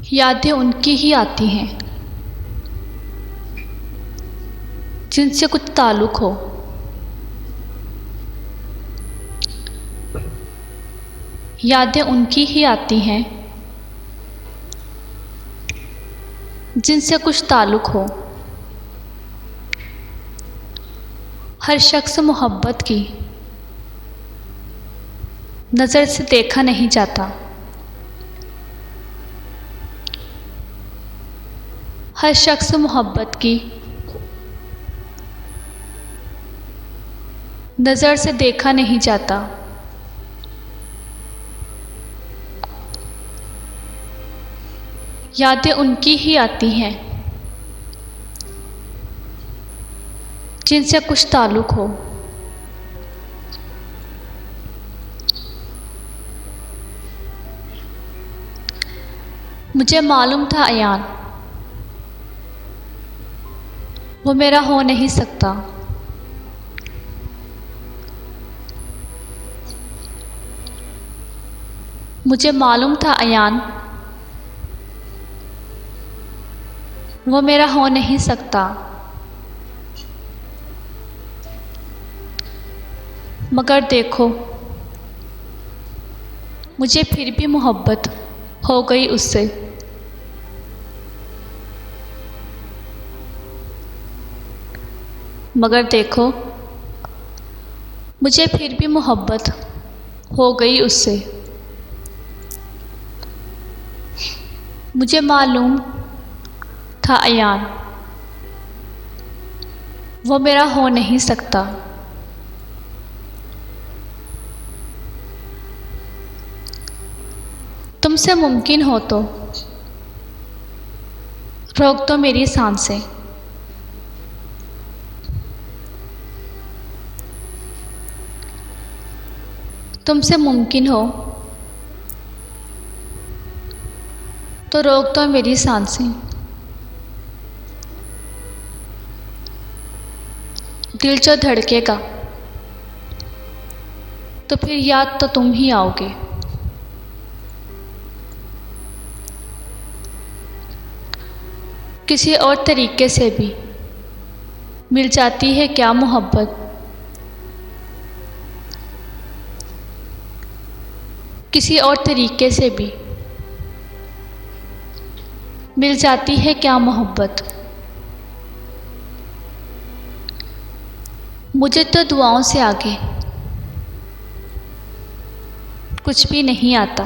यादें उनकी ही आती हैं जिनसे कुछ ताल्लुक़ हो। यादें उनकी ही आती हैं जिनसे कुछ ताल्लुक़ हो। हर शख्स मोहब्बत की नज़र से देखा नहीं जाता। हर शख्स मोहब्बत की नज़र से देखा नहीं जाता। यादें उनकी ही आती हैं जिनसे कुछ ताल्लुक़ हो। मुझे मालूम था अयान वो मेरा हो नहीं सकता। मुझे मालूम था अयान वो मेरा हो नहीं सकता। मगर देखो मुझे फिर भी मोहब्बत हो गई उससे। मगर देखो मुझे फिर भी मोहब्बत हो गई उससे। मुझे मालूम था अयान वो मेरा हो नहीं सकता। तुमसे मुमकिन हो तो रोक दो मेरी सांसें। तुमसे मुमकिन हो तो रोक दो मेरी सांसें। दिल जो धड़केगा तो फिर याद तो तुम ही आओगे। किसी और तरीके से भी मिल जाती है क्या मोहब्बत। किसी और तरीके से भी मिल जाती है क्या मोहब्बत। मुझे तो दुआओं से आगे कुछ भी नहीं आता।